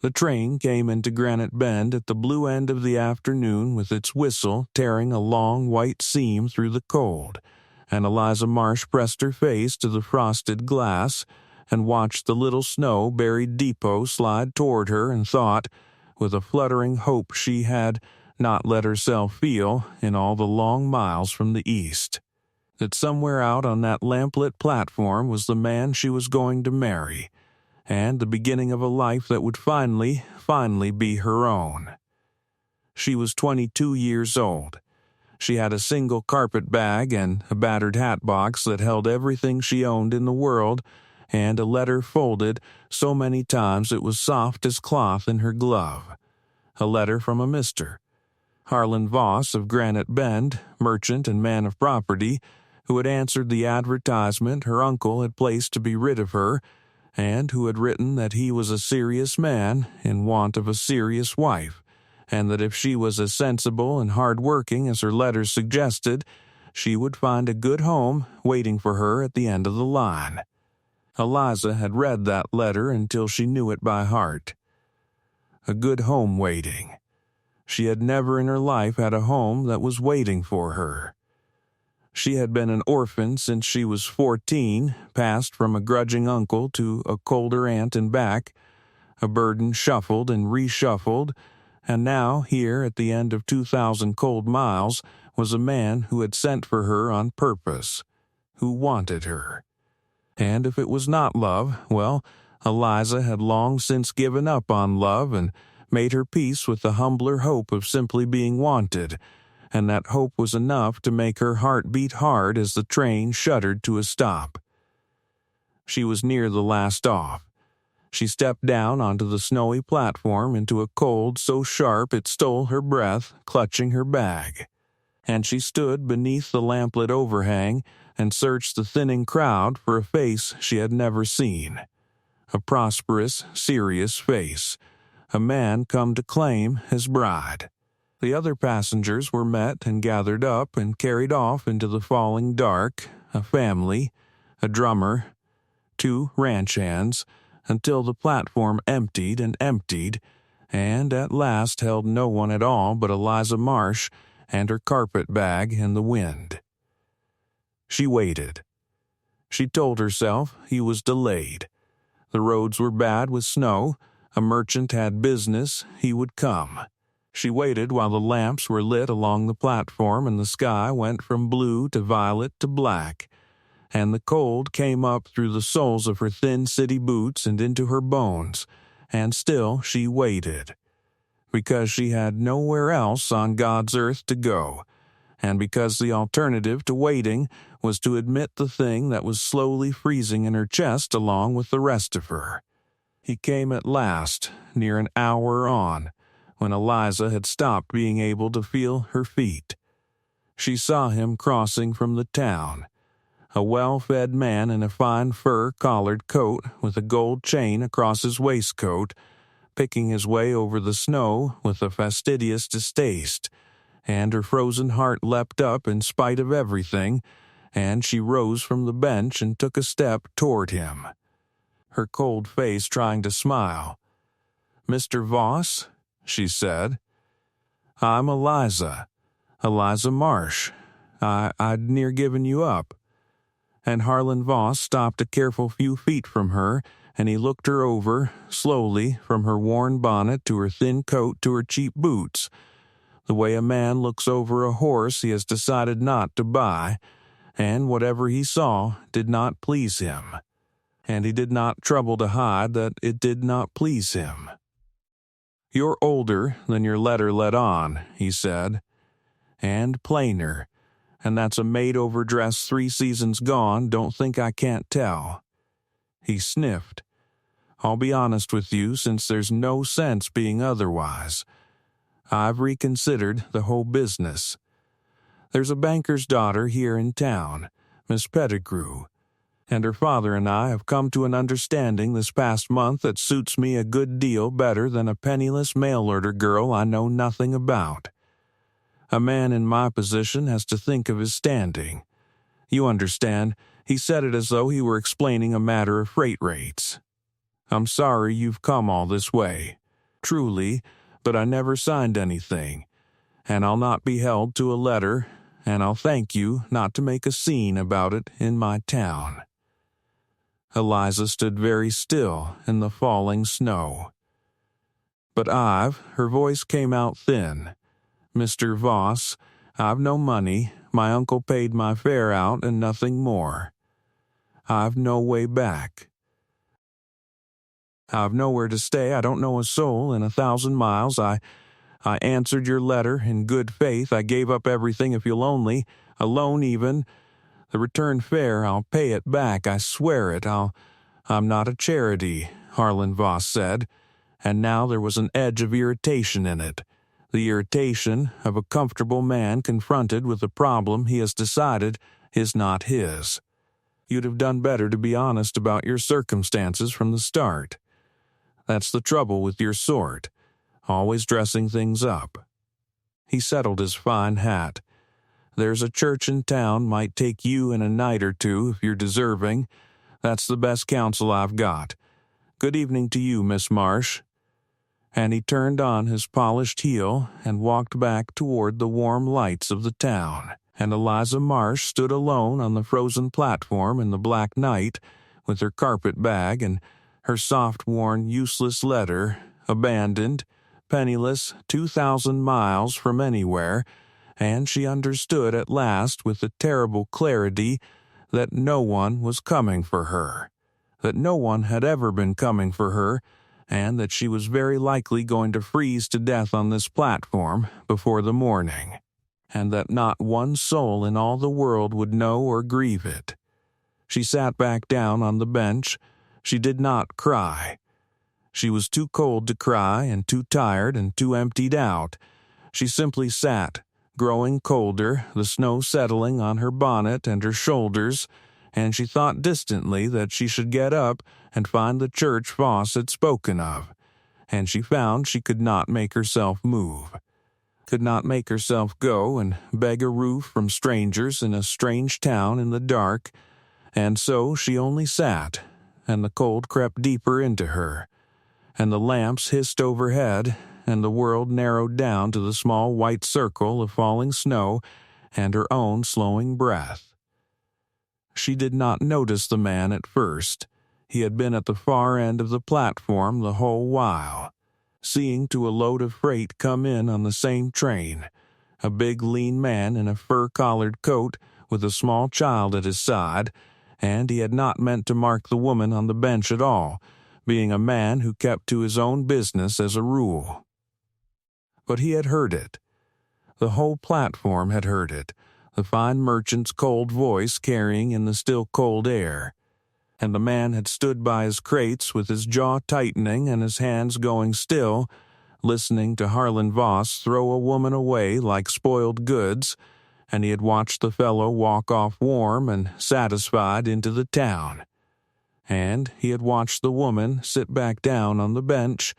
The train came into Granite Bend at the blue end of the afternoon with its whistle tearing a long white seam through the cold, and Eliza Marsh pressed her face to the frosted glass and watched the little snow-buried depot slide toward her and thought, with a fluttering hope she had not let herself feel in all the long miles from the east, that somewhere out on that lamplit platform was the man she was going to marry, and the beginning of a life that would finally be her own. She was 22 years old. She had a single carpet bag and a battered hat box that held everything she owned in the world, and a letter folded so many times it was soft as cloth in her glove. A letter from a Mr. Harlan Voss of Granite Bend, merchant and man of property, who had answered the advertisement her uncle had placed to be rid of her, and who had written that he was a serious man in want of a serious wife, and that if she was as sensible and hard-working as her letters suggested, she would find a good home waiting for her at the end of the line. Eliza had read that letter until she knew it by heart. A good home waiting. She had never in her life had a home that was waiting for her. She had been an orphan since she was 14, passed from a grudging uncle to a colder aunt and back, a burden shuffled and reshuffled, and now here at the end of 2,000 cold miles was a man who had sent for her on purpose, who wanted her. And if it was not love, well, Eliza had long since given up on love and made her peace with the humbler hope of simply being wanted, and that hope was enough to make her heart beat hard as the train shuddered to a stop. She was near the last off. She stepped down onto the snowy platform into a cold so sharp it stole her breath, clutching her bag. And she stood beneath the lamplit overhang and searched the thinning crowd for a face she had never seen. A prosperous, serious face. A man come to claim his bride. The other passengers were met and gathered up and carried off into the falling dark, a family, a drummer, 2 ranch hands, until the platform emptied and at last held no one at all but Eliza Marsh and her carpet bag in the wind. She waited. She told herself he was delayed. The roads were bad with snow. A merchant had business. He would come. She waited while the lamps were lit along the platform and the sky went from blue to violet to black, and the cold came up through the soles of her thin city boots and into her bones, and still she waited, because she had nowhere else on God's earth to go, and because the alternative to waiting was to admit the thing that was slowly freezing in her chest along with the rest of her. He came at last, near an hour on, when Eliza had stopped being able to feel her feet. She saw him crossing from the town, a well-fed man in a fine fur-collared coat with a gold chain across his waistcoat, picking his way over the snow with a fastidious distaste, and her frozen heart leapt up in spite of everything, and she rose from the bench and took a step toward him, her cold face trying to smile. "Mr. Voss?" she said. "I'm Eliza Marsh. I'd near given you up." And Harlan Voss stopped a careful few feet from her, and he looked her over, slowly, from her worn bonnet to her thin coat to her cheap boots, the way a man looks over a horse he has decided not to buy, and whatever he saw did not please him, and he did not trouble to hide that it did not please him. "You're older than your letter let on," he said, "and plainer, and that's a made-over dress 3 seasons gone, don't think I can't tell." He sniffed. "I'll be honest with you, since there's no sense being otherwise. I've reconsidered the whole business. There's a banker's daughter here in town, Miss Pettigrew, and her father and I have come to an understanding this past month that suits me a good deal better than a penniless mail-order girl I know nothing about. A man in my position has to think of his standing. You understand, he said it as though he were explaining a matter of freight rates. I'm sorry you've come all this way. Truly, but I never signed anything, and I'll not be held to a letter, and I'll thank you not to make a scene about it in my town." Eliza stood very still in the falling snow. "But her voice came out thin. "Mr. Voss, I've no money. My uncle paid my fare out and nothing more. I've no way back. I've nowhere to stay. I don't know a soul in 1,000 miles. I answered your letter in good faith. I gave up everything if you'll only, alone even. The return fare, I'll pay it back. I swear it. I'm not a charity," Harlan Voss said, and now there was an edge of irritation in it. The irritation of a comfortable man confronted with a problem he has decided is not his. "You'd have done better to be honest about your circumstances from the start. That's the trouble with your sort, always dressing things up." He settled his fine hat. "There's a church in town might take you in a night or two if you're deserving. That's the best counsel I've got. Good evening to you, Miss Marsh." And he turned on his polished heel and walked back toward the warm lights of the town. And Eliza Marsh stood alone on the frozen platform in the black night with her carpet bag and her soft-worn, useless letter, abandoned, penniless, 2,000 miles from anywhere, and she understood at last with a terrible clarity that no one was coming for her, that no one had ever been coming for her, and that she was very likely going to freeze to death on this platform before the morning, and that not one soul in all the world would know or grieve it. She sat back down on the bench. She did not cry. She was too cold to cry and too tired and too emptied out. She simply sat, growing colder, the snow settling on her bonnet and her shoulders, and she thought distantly that she should get up and find the church Voss had spoken of, and she found she could not make herself move, could not make herself go and beg a roof from strangers in a strange town in the dark, and so she only sat, and the cold crept deeper into her, and the lamps hissed overhead, and the world narrowed down to the small white circle of falling snow and her own slowing breath. She did not notice the man at first. He had been at the far end of the platform the whole while, seeing to a load of freight come in on the same train, a big lean man in a fur-collared coat with a small child at his side, and he had not meant to mark the woman on the bench at all, being a man who kept to his own business as a rule. But he had heard it. The whole platform had heard it, the fine merchant's cold voice carrying in the still cold air, and the man had stood by his crates with his jaw tightening and his hands going still, listening to Harlan Voss throw a woman away like spoiled goods, and he had watched the fellow walk off warm and satisfied into the town. And he had watched the woman sit back down on the bench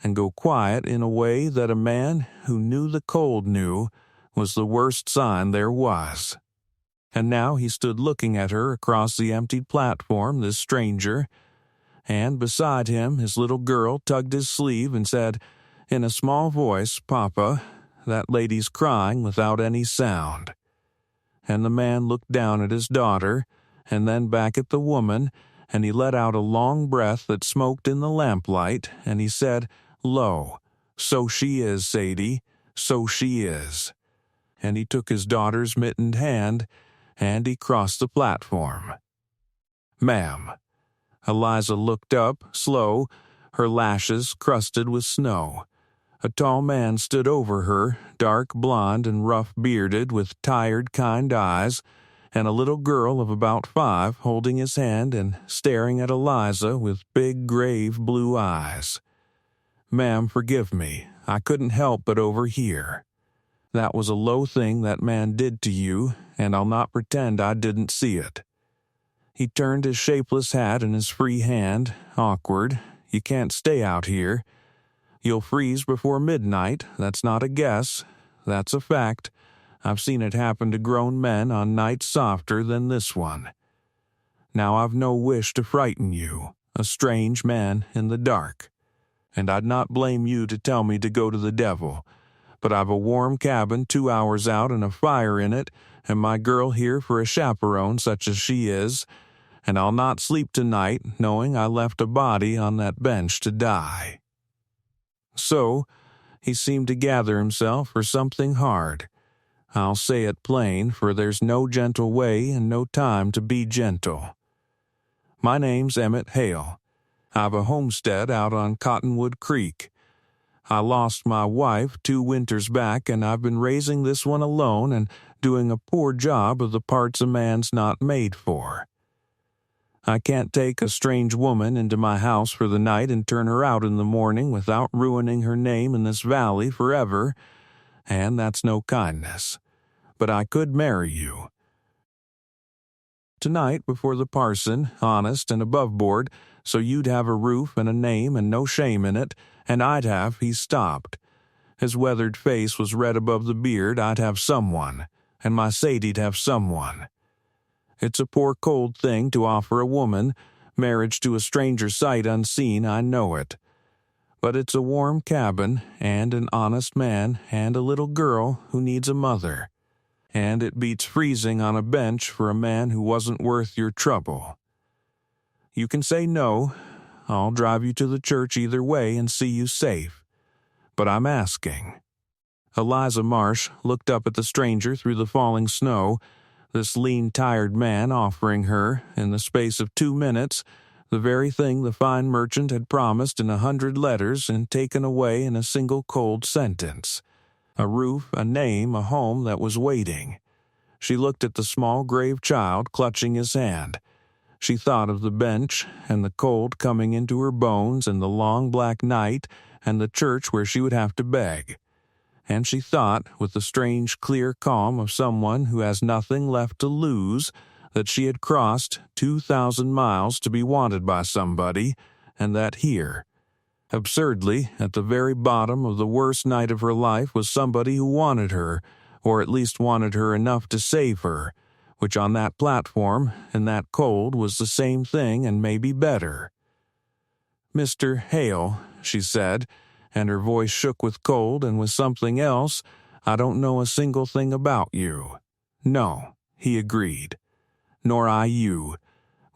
and go quiet in a way that a man who knew the cold knew was the worst sign there was. And now he stood looking at her across the emptied platform, this stranger, and beside him his little girl tugged his sleeve and said, in a small voice, "Papa, that lady's crying without any sound." And the man looked down at his daughter, and then back at the woman, and he let out a long breath that smoked in the lamplight, and he said, "Lo, so she is, Sadie, so she is." And he took his daughter's mittened hand, and he crossed the platform. "Ma'am." Eliza looked up, slow, her lashes crusted with snow. A tall man stood over her, dark blonde and rough-bearded, with tired, kind eyes, and a little girl of about 5 holding his hand and staring at Eliza with big, grave blue eyes. "Ma'am, forgive me. I couldn't help but overhear. That was a low thing that man did to you, and I'll not pretend I didn't see it." He turned his shapeless hat in his free hand, awkward. "You can't stay out here. You'll freeze before midnight. That's not a guess. That's a fact. I've seen it happen to grown men on nights softer than this one. Now I've no wish to frighten you, a strange man in the dark. and I'd not blame you to tell me to go to the devil. But I've a warm cabin 2 hours out and a fire in it, and my girl here for a chaperone such as she is, and I'll not sleep tonight knowing I left a body on that bench to die." So, he seemed to gather himself for something hard. I'll say it plain, for there's no gentle way and no time to be gentle. My name's Emmett Hale. I've a homestead out on Cottonwood Creek. I lost my wife 2 winters back, and I've been raising this one alone and doing a poor job of the parts a man's not made for. I can't take a strange woman into my house for the night and turn her out in the morning without ruining her name in this valley forever, and that's no kindness. But I could marry you. Tonight before the parson, honest and above board, so you'd have a roof and a name and no shame in it, and I'd have—" He stopped. His weathered face was red above the beard. "I'd have someone, and my Sadie'd have someone. It's a poor cold thing to offer a woman, marriage to a stranger sight unseen, I know it. But it's a warm cabin, and an honest man, and a little girl who needs a mother. And it beats freezing on a bench for a man who wasn't worth your trouble. You can say no. I'll drive you to the church either way and see you safe. But I'm asking." Eliza Marsh looked up at the stranger through the falling snow, this lean, tired man offering her, in the space of 2 minutes, the very thing the fine merchant had promised in 100 letters and taken away in a single cold sentence. A roof, a name, a home that was waiting. She looked at the small grave child clutching his hand. She thought of the bench, and the cold coming into her bones, and the long black night, and the church where she would have to beg. And she thought, with the strange clear calm of someone who has nothing left to lose, that she had crossed 2,000 miles to be wanted by somebody, and that here, absurdly, at the very bottom of the worst night of her life was somebody who wanted her, or at least wanted her enough to save her, which on that platform, in that cold, was the same thing and maybe better. "Mr. Hale," she said, and her voice shook with cold and with something else, "I don't know a single thing about you." "No," he agreed. "Nor I you.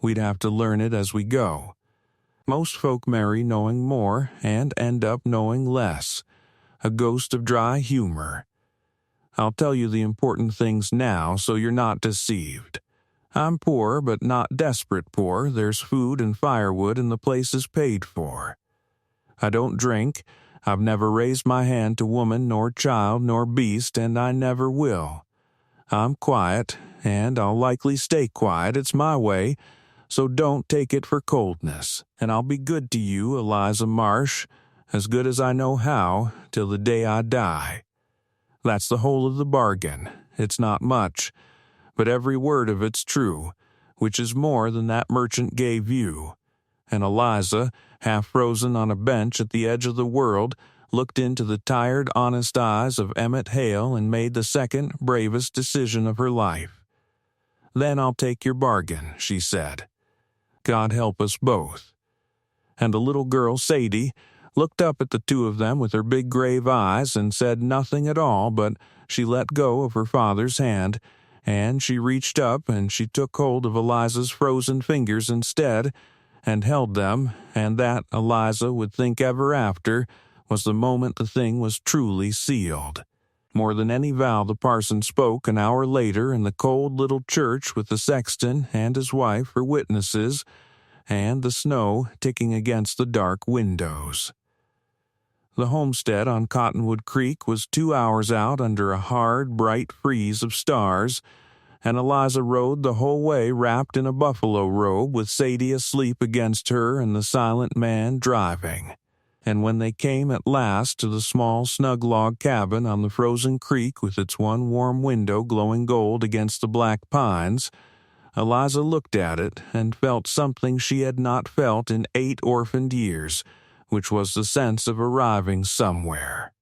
We'd have to learn it as we go. Most folk marry knowing more and end up knowing less. A ghost of dry humor. I'll tell you the important things now so you're not deceived. I'm poor, but not desperate poor. There's food and firewood and the place is paid for. I don't drink. I've never raised my hand to woman nor child nor beast, and I never will. I'm quiet, and I'll likely stay quiet. It's my way. So don't take it for coldness, and I'll be good to you, Eliza Marsh, as good as I know how, till the day I die. That's the whole of the bargain. It's not much, but every word of it's true, which is more than that merchant gave you." And Eliza, half frozen on a bench at the edge of the world, looked into the tired, honest eyes of Emmett Hale and made the second, bravest decision of her life. "Then I'll take your bargain," she said. "God help us both." And the little girl, Sadie, looked up at the two of them with her big grave eyes and said nothing at all, but she let go of her father's hand, and she reached up and she took hold of Eliza's frozen fingers instead, and held them, and that, Eliza would think ever after, was the moment the thing was truly sealed. More than any vow the parson spoke an hour later in the cold little church with the sexton and his wife for witnesses, and the snow ticking against the dark windows. The homestead on Cottonwood Creek was 2 hours out under a hard, bright freeze of stars, and Eliza rode the whole way wrapped in a buffalo robe with Sadie asleep against her and the silent man driving. And when they came at last to the small snug log cabin on the frozen creek with its one warm window glowing gold against the black pines, Eliza looked at it and felt something she had not felt in 8 orphaned years, which was the sense of arriving somewhere.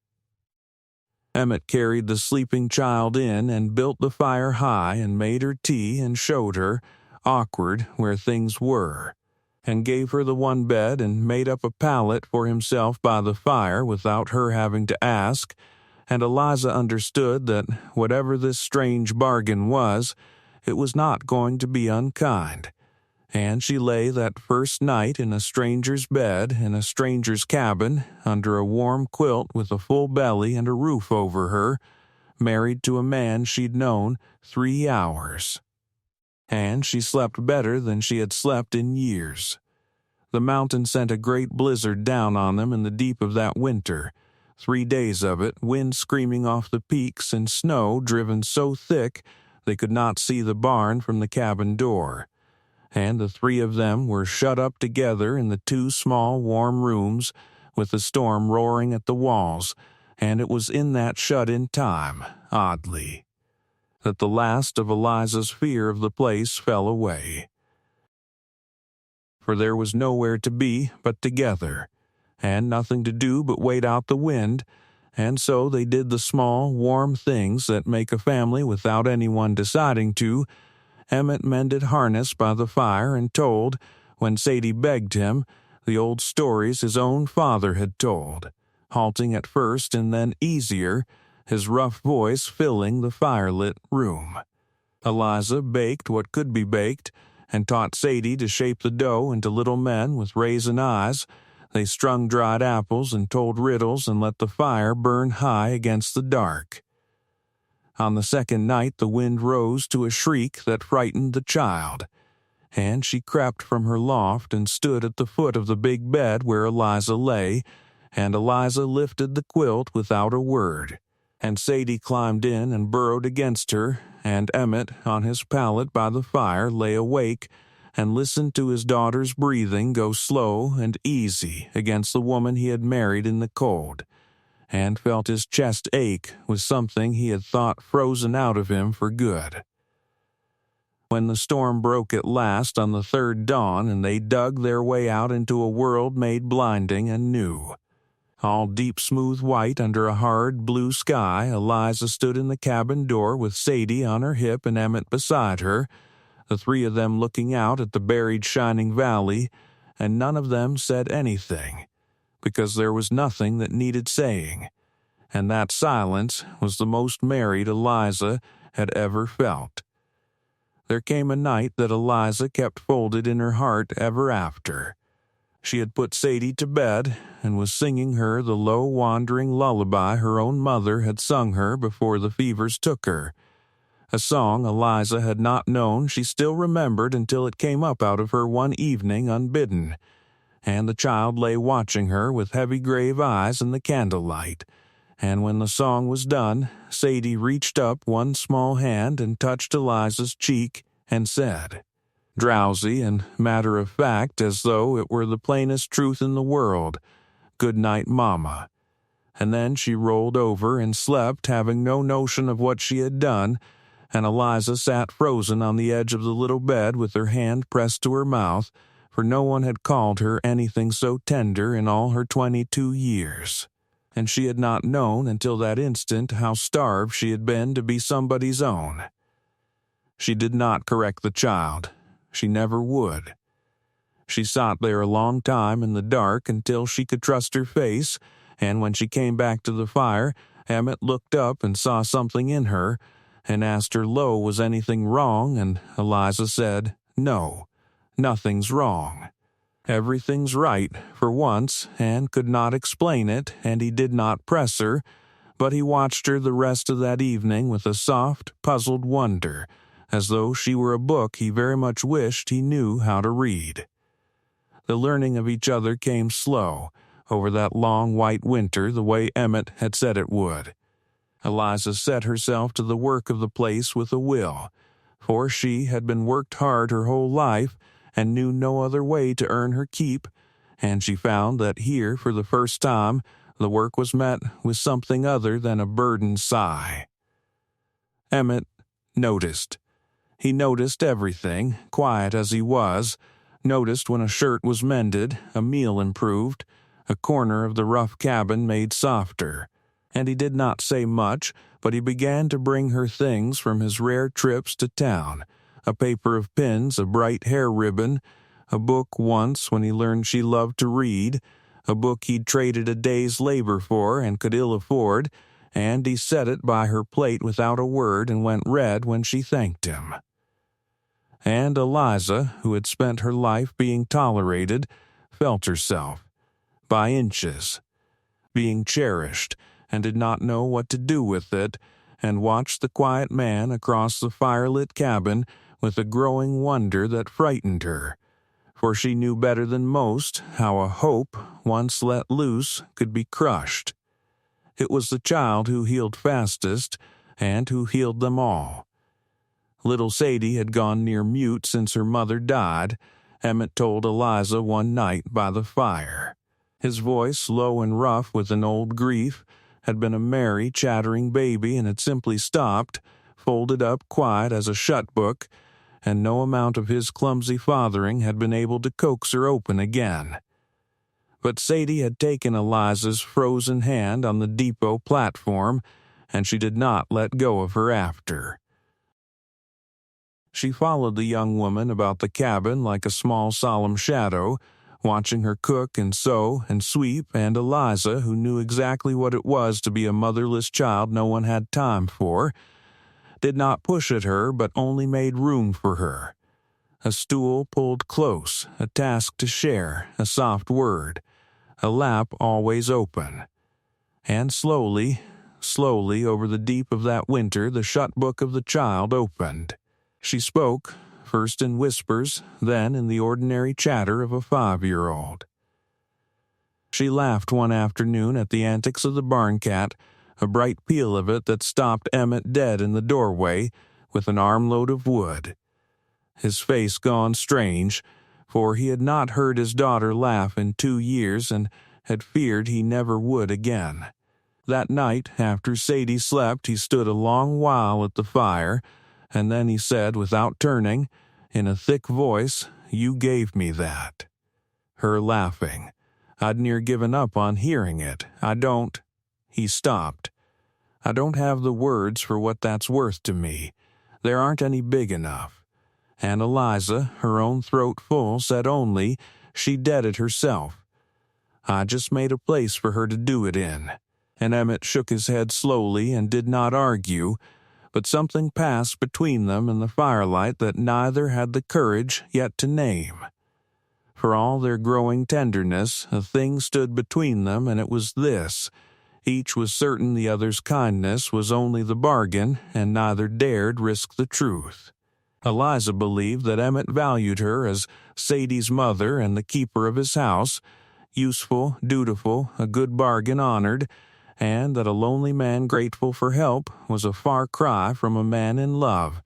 Emmett carried the sleeping child in and built the fire high and made her tea and showed her, awkward, where things were. and gave her the one bed and made up a pallet for himself by the fire without her having to ask, and Eliza understood that whatever this strange bargain was, it was not going to be unkind. And she lay that first night in a stranger's bed in a stranger's cabin under a warm quilt with a full belly and a roof over her, married to a man she'd known 3 hours. And she slept better than she had slept in years. The mountain sent a great blizzard down on them in the deep of that winter, 3 days of it, wind screaming off the peaks and snow driven so thick they could not see the barn from the cabin door. And the 3 of them were shut up together in the 2 small warm rooms with the storm roaring at the walls, and it was in that shut-in time, oddly, that the last of Eliza's fear of the place fell away. For there was nowhere to be but together, and nothing to do but wait out the wind, and so they did the small, warm things that make a family without anyone deciding to. Emmett mended harness by the fire and told, when Sadie begged him, the old stories his own father had told, halting at first and then easier, his rough voice filling the firelit room. Eliza baked what could be baked, and taught Sadie to shape the dough into little men with raisin eyes. They strung dried apples and told riddles and let the fire burn high against the dark. On the second night the wind rose to a shriek that frightened the child, and she crept from her loft and stood at the foot of the big bed where Eliza lay, and Eliza lifted the quilt without a word, and Sadie climbed in and burrowed against her, and Emmett, on his pallet by the fire, lay awake and listened to his daughter's breathing go slow and easy against the woman he had married in the cold, and felt his chest ache with something he had thought frozen out of him for good. When the storm broke at last on the 3rd dawn and they dug their way out into a world made blinding and new, all deep smooth white under a hard blue sky, Eliza stood in the cabin door with Sadie on her hip and Emmett beside her, the 3 of them looking out at the buried shining valley, and none of them said anything, because there was nothing that needed saying, and that silence was the most married Eliza had ever felt. There came a night that Eliza kept folded in her heart ever after. She had put Sadie to bed and was singing her the low wandering lullaby her own mother had sung her before the fevers took her, a song Eliza had not known she still remembered until it came up out of her one evening unbidden, and the child lay watching her with heavy grave eyes in the candlelight, and when the song was done, Sadie reached up one small hand and touched Eliza's cheek and said, drowsy and matter-of-fact as though it were the plainest truth in the world, "Good night, Mama." And then she rolled over and slept, having no notion of what she had done, and Eliza sat frozen on the edge of the little bed with her hand pressed to her mouth, for no one had called her anything so tender in all her 22 years, and she had not known until that instant how starved she had been to be somebody's own. She did not correct the child. She never would. She sat there a long time in the dark until she could trust her face, and when she came back to the fire, Emmett looked up and saw something in her, and asked her low was anything wrong, and Eliza said, "No, nothing's wrong. Everything's right, for once," and could not explain it, and he did not press her, but he watched her the rest of that evening with a soft, puzzled wonder, as though she were a book he very much wished he knew how to read. The learning of each other came slow, over that long white winter the way Emmett had said it would. Eliza set herself to the work of the place with a will, for she had been worked hard her whole life and knew no other way to earn her keep, and she found that here, for the first time, the work was met with something other than a burdened sigh. Emmett noticed. He noticed everything, quiet as he was, noticed when a shirt was mended, a meal improved, a corner of the rough cabin made softer, and he did not say much, but he began to bring her things from his rare trips to town, a paper of pins, a bright hair ribbon, A book once when he learned she loved to read, a book he'd traded a day's labor for and could ill afford, and he set it by her plate without a word and went red when she thanked him. And Eliza, who had spent her life being tolerated, felt herself, by inches, being cherished, and did not know what to do with it, and watched the quiet man across the firelit cabin with a growing wonder that frightened her, for she knew better than most how a hope, once let loose, could be crushed. It was the child who healed fastest, and who healed them all. Little Sadie had gone near mute since her mother died, Emmett told Eliza one night by the fire. His voice, low and rough with an old grief, had been a merry, chattering baby and had simply stopped, folded up quiet as a shut book, and no amount of his clumsy fathering had been able to coax her open again. But Sadie had taken Eliza's frozen hand on the depot platform, and she did not let go of her after. She followed the young woman about the cabin like a small solemn shadow, watching her cook and sew and sweep, and Eliza, who knew exactly what it was to be a motherless child no one had time for, did not push at her but only made room for her. A stool pulled close, a task to share, a soft word, a lap always open. And slowly, slowly over the deep of that winter the shut book of the child opened. She spoke, first in whispers, then in the ordinary chatter of a 5-year-old. She laughed one afternoon at the antics of the barn cat, a bright peal of it that stopped Emmett dead in the doorway with an armload of wood. His face gone strange, for he had not heard his daughter laugh in 2 years and had feared he never would again. That night, after Sadie slept, he stood a long while at the fire, and then he said, without turning, in a thick voice, "You gave me that." Her laughing. I'd near given up on hearing it. He stopped. I don't have the words for what that's worth to me. There aren't any big enough. And Eliza, her own throat full, said only, she did it herself. I just made a place for her to do it in. And Emmett shook his head slowly and did not argue, but something passed between them in the firelight that neither had the courage yet to name. For all their growing tenderness, a thing stood between them, and it was this. Each was certain the other's kindness was only the bargain, and neither dared risk the truth. Eliza believed that Emmett valued her as Sadie's mother and the keeper of his house, useful, dutiful, a good bargain honored, and that a lonely man grateful for help was a far cry from a man in love,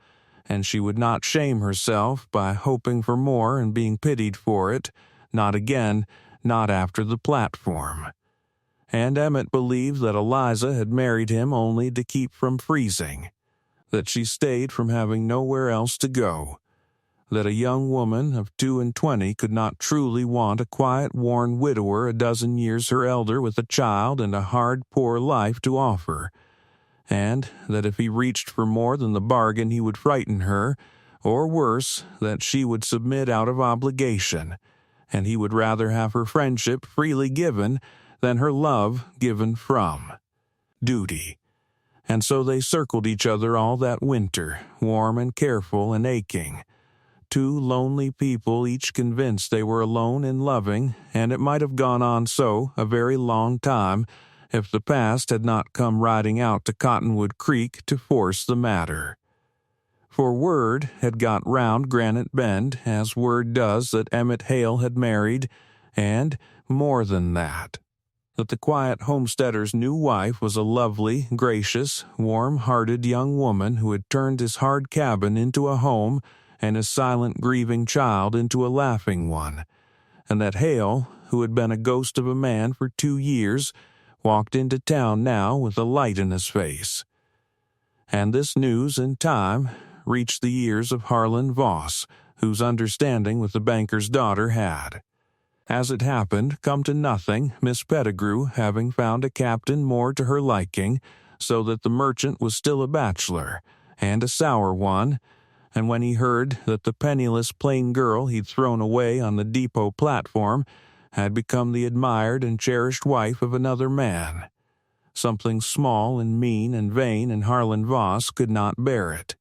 and she would not shame herself by hoping for more and being pitied for it, not again, not after the platform. And Emmett believed that Eliza had married him only to keep from freezing, that she stayed from having nowhere else to go, that a young woman of 22 could not truly want a quiet, worn widower a dozen years her elder with a child and a hard, poor life to offer, and that if he reached for more than the bargain he would frighten her, or worse, that she would submit out of obligation, and he would rather have her friendship freely given than her love given from duty. And so they circled each other all that winter, warm and careful and aching. 2 lonely people, each convinced they were alone in loving, and it might have gone on so a very long time if the past had not come riding out to Cottonwood Creek to force the matter. For word had got round Granite Bend, as word does, that Emmett Hale had married, and, more than that the quiet homesteader's new wife was a lovely, gracious, warm-hearted young woman who had turned his hard cabin into a home and his silent, grieving child into a laughing one, and that Hale, who had been a ghost of a man for 2 years, walked into town now with a light in his face. And this news, in time, reached the ears of Harlan Voss, whose understanding with the banker's daughter had, as it happened, come to nothing, Miss Pettigrew having found a captain more to her liking, so that the merchant was still a bachelor, and a sour one, and when he heard that the penniless plain girl he'd thrown away on the depot platform had become the admired and cherished wife of another man. Something small and mean and vain in Harlan Voss could not bear it.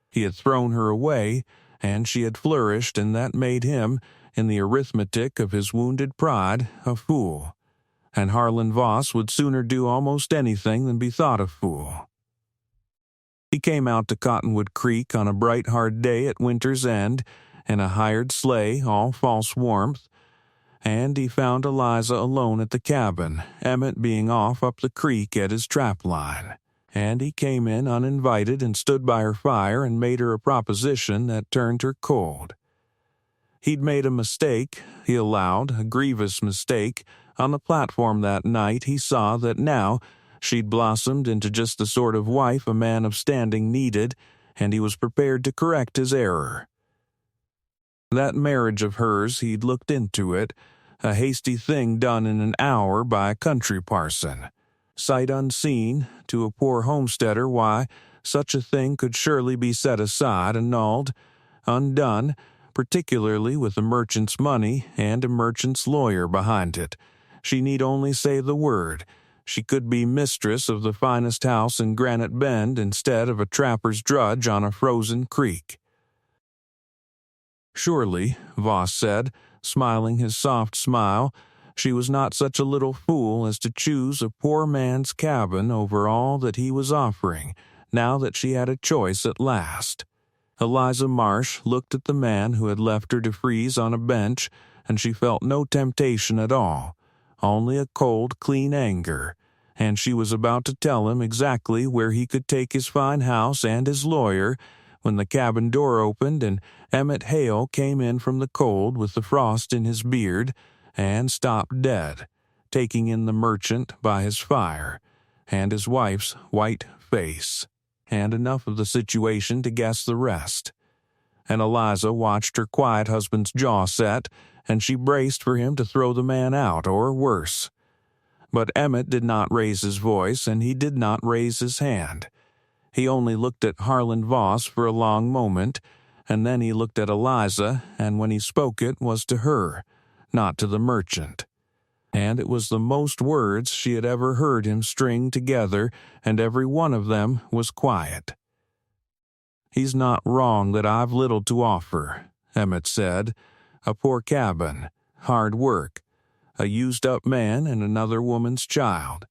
He had thrown her away, and she had flourished, and that made him, in the arithmetic of his wounded pride, a fool. And Harlan Voss would sooner do almost anything than be thought a fool. He came out to Cottonwood Creek on a bright hard day at winter's end, in a hired sleigh, all false warmth, and he found Eliza alone at the cabin, Emmett being off up the creek at his trap line. And he came in uninvited and stood by her fire and made her a proposition that turned her cold. He'd made a mistake, he allowed, a grievous mistake. On the platform that night he saw that now she'd blossomed into just the sort of wife a man of standing needed, and he was prepared to correct his error. That marriage of hers, he'd looked into it, a hasty thing done in an hour by a country parson. Sight unseen, to a poor homesteader, why, such a thing could surely be set aside, annulled, undone, particularly with a merchant's money and a merchant's lawyer behind it. She need only say the word. She could be mistress of the finest house in Granite Bend instead of a trapper's drudge on a frozen creek. Surely, Voss said, smiling his soft smile, she was not such a little fool as to choose a poor man's cabin over all that he was offering, now that she had a choice at last. Eliza Marsh looked at the man who had left her to freeze on a bench, and she felt no temptation at all, only a cold, clean anger, and she was about to tell him exactly where he could take his fine house and his lawyer, when the cabin door opened and Emmett Hale came in from the cold with the frost in his beard, and stopped dead, taking in the merchant by his fire, and his wife's white face, and enough of the situation to guess the rest. And Eliza watched her quiet husband's jaw set, and she braced for him to throw the man out, or worse. But Emmett did not raise his voice, and he did not raise his hand. He only looked at Harlan Voss for a long moment, and then he looked at Eliza, and when he spoke it was to her, not to the merchant. And it was the most words she had ever heard him string together, and every one of them was quiet. "He's not wrong that I've little to offer," Emmett said. "A poor cabin, hard work, a used-up man and another woman's child.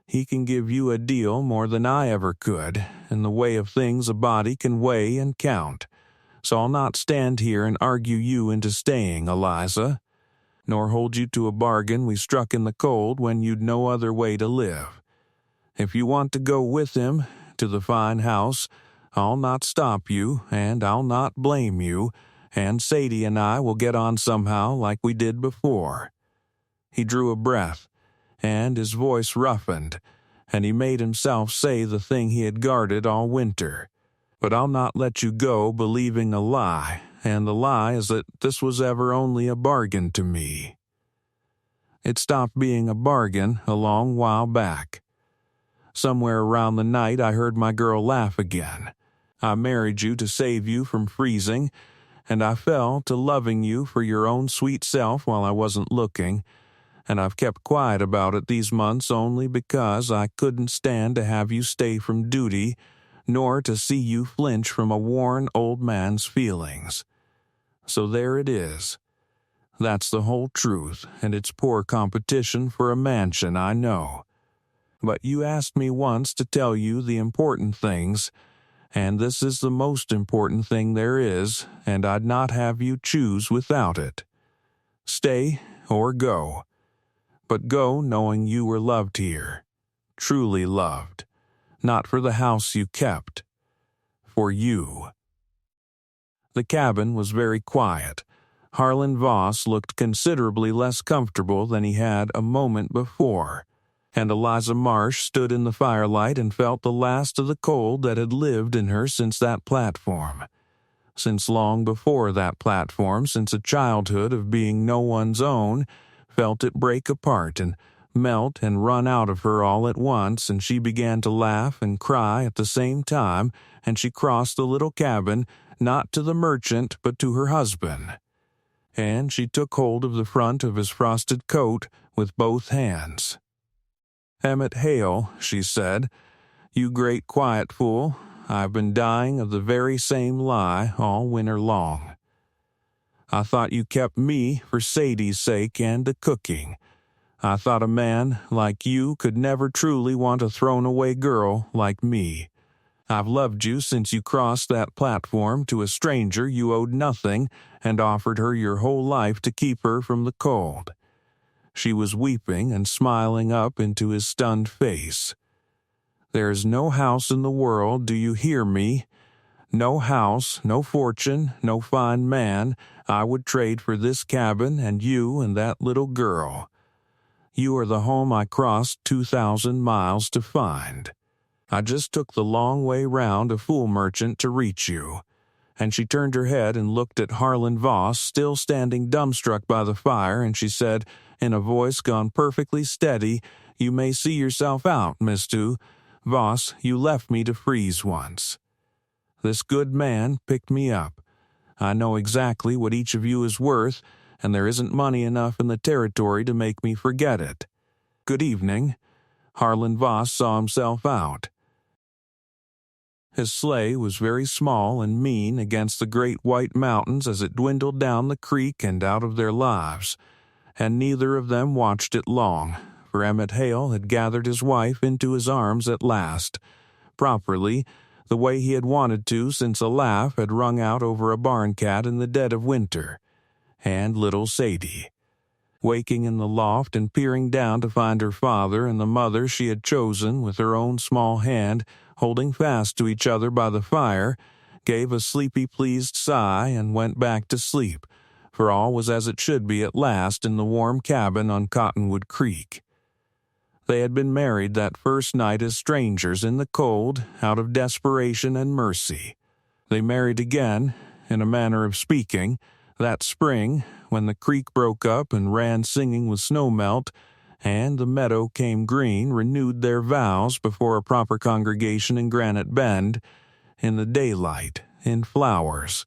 He can give you a deal more than I ever could, in the way of things a body can weigh and count. So I'll not stand here and argue you into staying, Eliza, nor hold you to a bargain we struck in the cold when you'd no other way to live. If you want to go with him to the fine house, I'll not stop you, and I'll not blame you, and Sadie and I will get on somehow like we did before." He drew a breath, and his voice roughened, and he made himself say the thing he had guarded all winter. "But I'll not let you go believing a lie, and the lie is that this was ever only a bargain to me. It stopped being a bargain a long while back. Somewhere around the night I heard my girl laugh again. I married you to save you from freezing, and I fell to loving you for your own sweet self while I wasn't looking, and I've kept quiet about it these months only because I couldn't stand to have you stay from duty, nor to see you flinch from a worn old man's feelings. So there it is. That's the whole truth, and it's poor competition for a mansion, I know. But you asked me once to tell you the important things, and this is the most important thing there is, and I'd not have you choose without it. Stay or go. But go knowing you were loved here, truly loved, not for the house you kept, for you." The cabin was very quiet. Harlan Voss looked considerably less comfortable than he had a moment before, and Eliza Marsh stood in the firelight and felt the last of the cold that had lived in her since that platform. Since long before that platform, since a childhood of being no one's own, felt it break apart and melt and run out of her all at once, and she began to laugh and cry at the same time, and she crossed the little cabin not to the merchant but to her husband. And she took hold of the front of his frosted coat with both hands. "Emmett Hale," she said, "you great quiet fool, I've been dying of the very same lie all winter long. I thought you kept me for Sadie's sake and the cooking. I thought a man like you could never truly want a thrown-away girl like me. I've loved you since you crossed that platform to a stranger you owed nothing and offered her your whole life to keep her from the cold." She was weeping and smiling up into his stunned face. "There's no house in the world, do you hear me? No house, no fortune, no fine man I would trade for this cabin and you and that little girl. You are the home I crossed 2,000 miles to find. I just took the long way round a fool merchant to reach you." And she turned her head and looked at Harlan Voss, still standing dumbstruck by the fire, and she said, in a voice gone perfectly steady, "You may see yourself out, Mistu. Voss, you left me to freeze once. This good man picked me up. I know exactly what each of you is worth, and there isn't money enough in the territory to make me forget it. Good evening." Harlan Voss saw himself out. His sleigh was very small and mean against the great white mountains as it dwindled down the creek and out of their lives, and neither of them watched it long, for Emmett Hale had gathered his wife into his arms at last, properly, the way he had wanted to since a laugh had rung out over a barn cat in the dead of winter, and little Sadie. Waking in the loft and peering down to find her father and the mother she had chosen with her own small hand, holding fast to each other by the fire, gave a sleepy pleased sigh and went back to sleep, for all was as it should be at last in the warm cabin on Cottonwood Creek. They had been married that first night as strangers in the cold, out of desperation and mercy. They married again, in a manner of speaking, that spring, when the creek broke up and ran singing with snowmelt, and the meadow came green, renewed their vows before a proper congregation in Granite Bend, in the daylight, in flowers.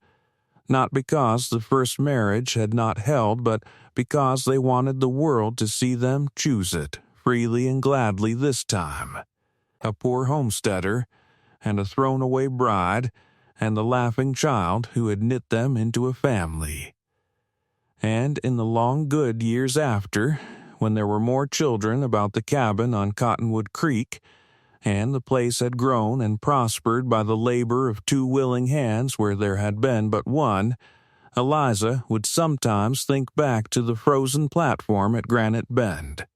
Not because the first marriage had not held, but because they wanted the world to see them choose it, freely and gladly this time. A poor homesteader, and a thrown-away bride, and the laughing child who had knit them into a family. And in the long good years after, when there were more children about the cabin on Cottonwood Creek, and the place had grown and prospered by the labor of 2 willing hands where there had been but one, Eliza would sometimes think back to the frozen platform at Granite Bend,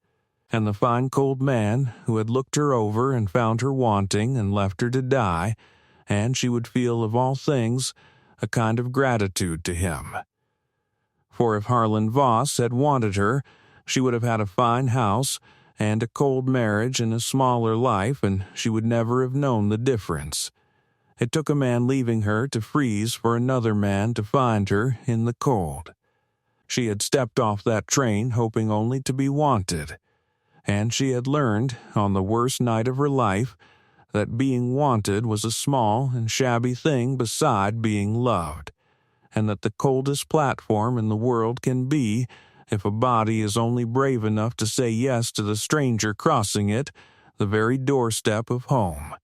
and the fine cold man who had looked her over and found her wanting and left her to die, and she would feel of all things a kind of gratitude to him. For if Harlan Voss had wanted her, she would have had a fine house and a cold marriage and a smaller life, and she would never have known the difference. It took a man leaving her to freeze for another man to find her in the cold. She had stepped off that train hoping only to be wanted, and she had learned, on the worst night of her life, that being wanted was a small and shabby thing beside being loved, and that the coldest platform in the world can be, if a body is only brave enough to say yes to the stranger crossing it, the very doorstep of home.